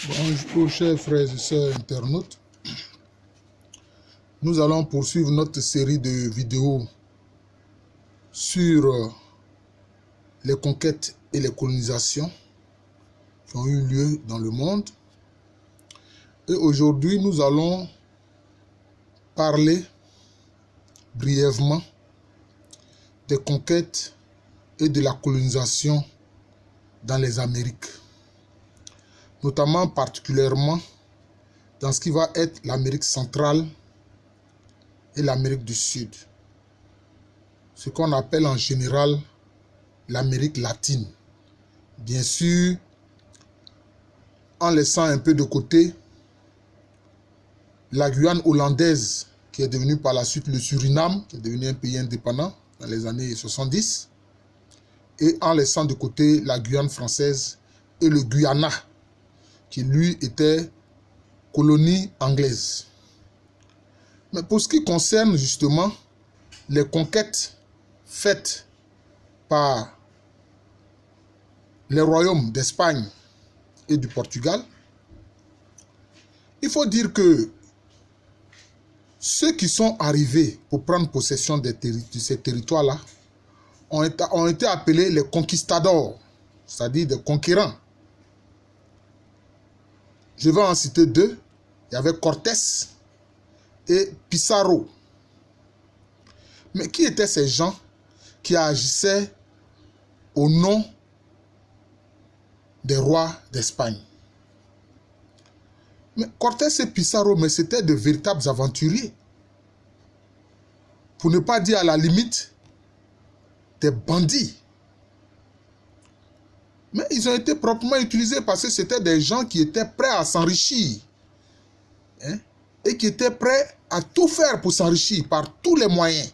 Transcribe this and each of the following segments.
Bonjour chers frères et sœurs internautes. Nous allons poursuivre notre série de vidéos sur les conquêtes et les colonisations qui ont eu lieu dans le monde. Et aujourd'hui, nous allons parler brièvement des conquêtes et de la colonisation dans les Amériques. Notamment particulièrement dans ce qui va être l'Amérique centrale et l'Amérique du Sud. Ce qu'on appelle en général l'Amérique latine. Bien sûr, en laissant un peu de côté la Guyane hollandaise qui est devenue par la suite le Suriname, qui est devenu un pays indépendant dans les années 70, et en laissant de côté la Guyane française et le Guyana, qui lui était colonie anglaise. Mais pour ce qui concerne justement les conquêtes faites par les royaumes d'Espagne et du Portugal, il faut dire que ceux qui sont arrivés pour prendre possession de ces territoires-là ont été appelés les conquistadors, c'est-à-dire des conquérants. Je vais en citer deux. Il y avait Cortés et Pizarro. Mais qui étaient ces gens qui agissaient au nom des rois d'Espagne? Mais Cortés et Pizarro, mais c'était de véritables aventuriers. Pour ne pas dire à la limite des bandits. Mais ils ont été proprement utilisés parce que c'était des gens qui étaient prêts à s'enrichir. Et qui étaient prêts à tout faire pour s'enrichir par tous les moyens.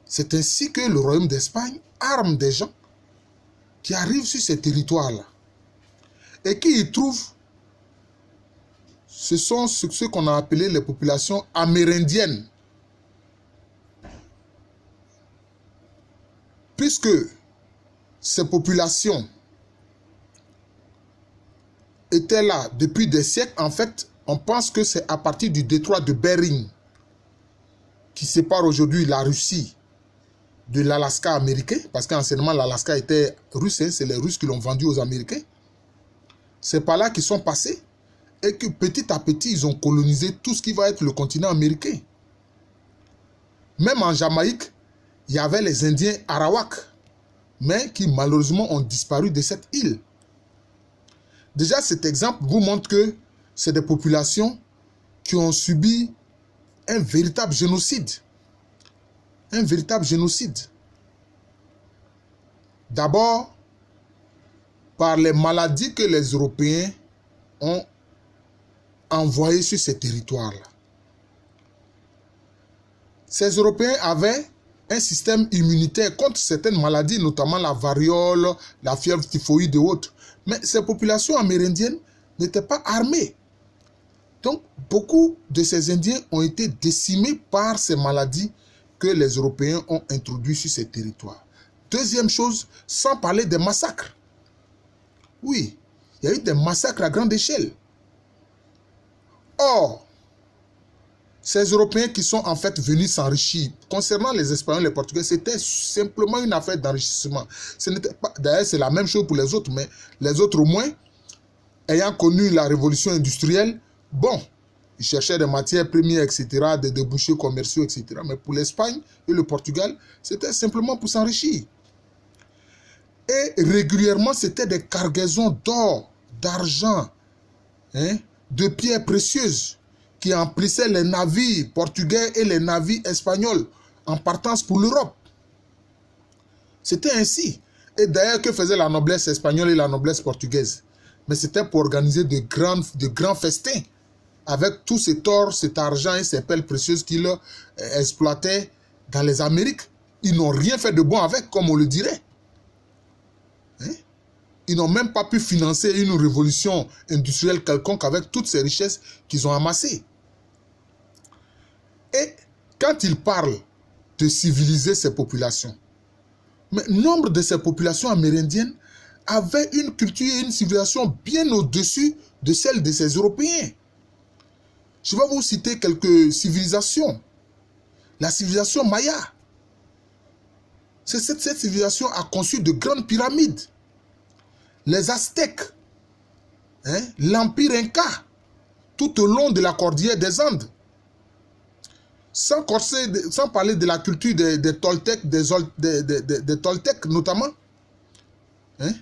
C'est ainsi que le royaume d'Espagne arme des gens qui arrivent sur ces territoires-là. Et qui y trouvent, ce sont ceux qu'on a appelés les populations amérindiennes. Puisque ces populations étaient là depuis des siècles, en fait, on pense que c'est à partir du détroit de Bering qui sépare aujourd'hui la Russie de l'Alaska américain, parce qu'anciennement l'Alaska était russe, c'est les Russes qui l'ont vendu aux Américains. C'est par là qu'ils sont passés et que petit à petit, ils ont colonisé tout ce qui va être le continent américain. Même en Jamaïque, il y avait les Indiens Arawak, mais qui malheureusement ont disparu de cette île. Déjà, cet exemple vous montre que c'est des populations qui ont subi un véritable génocide. Un véritable génocide. D'abord, par les maladies que les Européens ont envoyées sur ces territoires-là. Ces Européens avaient un système immunitaire contre certaines maladies, notamment la variole, la fièvre typhoïde et autres. Mais ces populations amérindiennes n'étaient pas armées. Donc, beaucoup de ces Indiens ont été décimés par ces maladies que les Européens ont introduites sur ces territoires. Deuxième chose, sans parler des massacres. Oui, il y a eu des massacres à grande échelle. Or, ces Européens qui sont en fait venus s'enrichir, concernant les Espagnols et les Portugais, c'était simplement une affaire d'enrichissement. D'ailleurs, c'est la même chose pour les autres, mais les autres au moins, ayant connu la révolution industrielle, bon, ils cherchaient des matières premières, etc., des débouchés commerciaux, etc. Mais pour l'Espagne et le Portugal, c'était simplement pour s'enrichir. Et régulièrement, c'était des cargaisons d'or, d'argent, de pierres précieuses qui emplissaient les navires portugais et les navires espagnols en partance pour l'Europe. C'était ainsi. Et d'ailleurs, que faisait la noblesse espagnole et la noblesse portugaise? Mais c'était pour organiser de grands festins avec tout cet or, cet argent et ces perles précieuses qu'ils exploitaient dans les Amériques. Ils n'ont rien fait de bon avec, comme on le dirait. Ils n'ont même pas pu financer une révolution industrielle quelconque avec toutes ces richesses qu'ils ont amassées. Et quand ils parlent de civiliser ces populations, mais nombre de ces populations amérindiennes avait une culture et une civilisation bien au-dessus de celle de ces Européens. Je vais vous citer quelques civilisations. La civilisation Maya. Cette civilisation a conçu de grandes pyramides. Les Aztèques, hein, l'Empire Inca, tout au long de la cordillère des Andes. Sans parler de la culture des Toltecs, des Toltecs notamment, hein,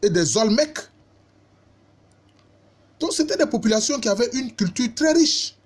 et des Olmecs. Donc c'était des populations qui avaient une culture très riche.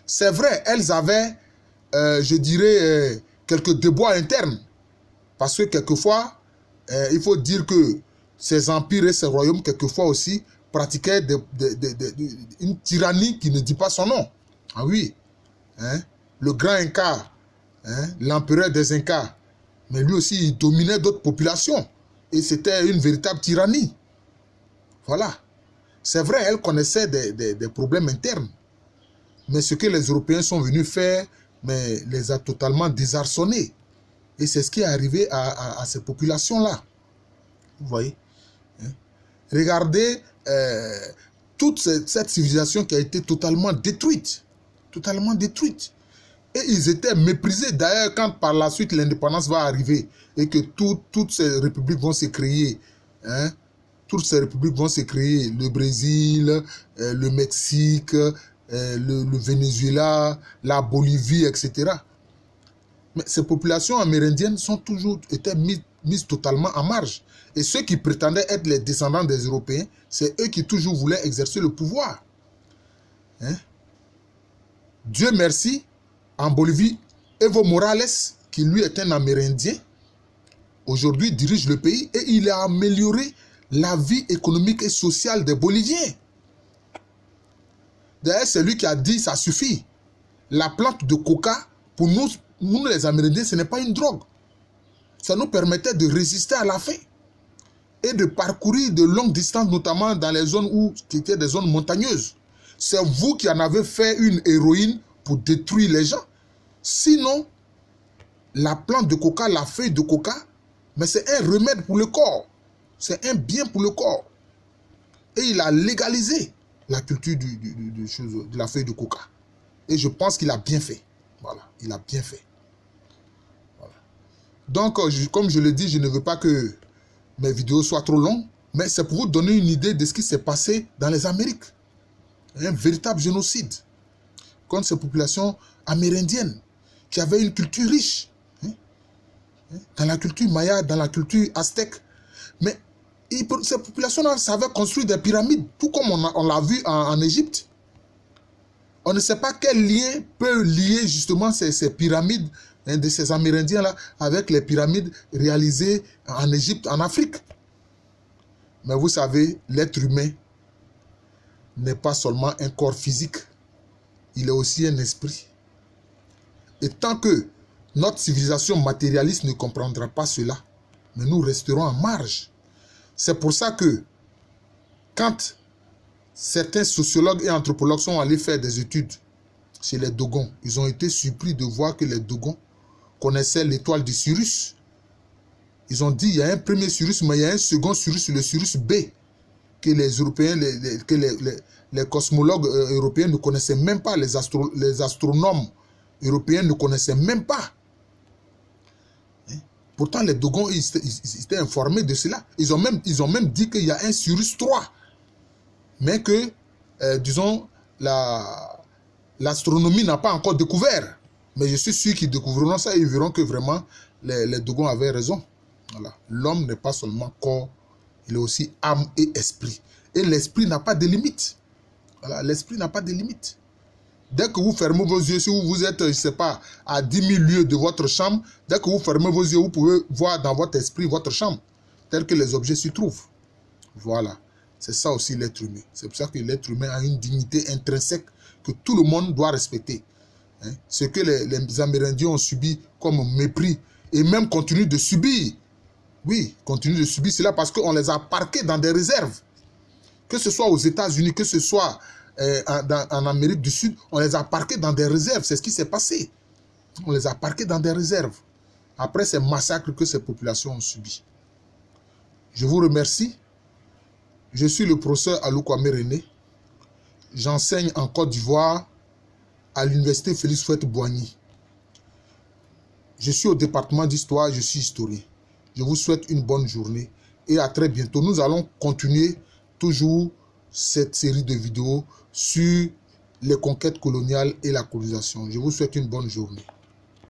C'est vrai, elles avaient, je dirais, quelques déboires internes. Parce que quelquefois, il faut dire que ces empires et ces royaumes, quelquefois aussi, pratiquaient une tyrannie qui ne dit pas son nom. Ah oui, hein? Le grand Inca, hein? L'empereur des Incas, mais lui aussi, il dominait d'autres populations. Et c'était une véritable tyrannie. Voilà. C'est vrai, elle connaissait des problèmes internes. Mais ce que les Européens sont venus faire, mais les a totalement désarçonnés. Et c'est ce qui est arrivé à ces populations-là. Vous voyez, hein? Regardez toute cette civilisation qui a été totalement détruite. Totalement détruite. Et ils étaient méprisés. D'ailleurs, quand par la suite l'indépendance va arriver et que toutes ces républiques vont se créer, hein, toutes ces républiques vont se créer, le Brésil, le Mexique, le Venezuela, la Bolivie, etc. Mais ces populations amérindiennes sont toujours été mises totalement en marge. Et ceux qui prétendaient être les descendants des Européens, c'est eux qui toujours voulaient exercer le pouvoir. Hein? Dieu merci, en Bolivie, Evo Morales, qui lui est un Amérindien, aujourd'hui dirige le pays et il a amélioré la vie économique et sociale des Boliviens. D'ailleurs, c'est lui qui a dit, ça suffit. La plante de coca, pour nous les Amérindiens, ce n'est pas une drogue. Ça nous permettait de résister à la faim et de parcourir de longues distances, notamment dans les zones qui étaient des zones montagneuses. C'est vous qui en avez fait une héroïne pour détruire les gens. Sinon, la plante de coca, la feuille de coca, mais c'est un remède pour le corps. C'est un bien pour le corps. Et il a légalisé la culture de la feuille de coca. Et je pense qu'il a bien fait. Voilà, il a bien fait. Voilà. Donc, comme je l'ai dit, je ne veux pas que mes vidéos soient trop longues, mais c'est pour vous donner une idée de ce qui s'est passé dans les Amériques. Un véritable génocide contre ces populations amérindiennes qui avaient une culture riche. Dans la culture maya, dans la culture aztèque. Mais ces populations-là savaient construire des pyramides, tout comme on l'a vu en Égypte. On ne sait pas quel lien peut lier justement ces pyramides, hein, de ces Amérindiens-là avec les pyramides réalisées en Égypte, en Afrique. Mais vous savez, l'être humain n'est pas seulement un corps physique, il est aussi un esprit. Et tant que notre civilisation matérialiste ne comprendra pas cela, mais nous resterons en marge. C'est pour ça que quand certains sociologues et anthropologues sont allés faire des études chez les Dogons, ils ont été surpris de voir que les Dogons connaissaient l'étoile de Sirius. Ils ont dit il y a un premier Sirius, mais il y a un second Sirius, le Sirius B, que les Européens, les cosmologues européens ne connaissaient même pas, les astronomes européens ne connaissaient même pas. Pourtant, les Dogons, ils étaient informés de cela. Ils ont même dit qu'il y a un Sirius 3. Mais que, disons, l'astronomie n'a pas encore découvert. Mais je suis sûr qu'ils découvriront ça et ils verront que vraiment, les Dogons avaient raison. Voilà. L'homme n'est pas seulement corps, il est aussi âme et esprit. Et l'esprit n'a pas de limite. Voilà, l'esprit n'a pas de limite. Dès que vous fermez vos yeux, si vous êtes, je ne sais pas, à 10 000 lieues de votre chambre, dès que vous fermez vos yeux, vous pouvez voir dans votre esprit votre chambre, tel que les objets s'y trouvent. Voilà. C'est ça aussi l'être humain. C'est pour ça que l'être humain a une dignité intrinsèque que tout le monde doit respecter. Hein? Ce que les Amérindiens ont subi comme mépris et même continuent de subir. Oui, continuent de subir cela parce qu'on les a parqués dans des réserves. Que ce soit aux États-Unis, que ce soit en Amérique du Sud, on les a parqués dans des réserves. C'est ce qui s'est passé. On les a parqués dans des réserves. Après ces massacres que ces populations ont subis. Je vous remercie. Je suis le professeur Alou Kwame René. J'enseigne en Côte d'Ivoire à l'université Félix Houphouët-Boigny. Je suis au département d'histoire, je suis historien. Je vous souhaite une bonne journée et à très bientôt. Nous allons continuer toujours cette série de vidéos sur les conquêtes coloniales et la colonisation. Je vous souhaite une bonne journée.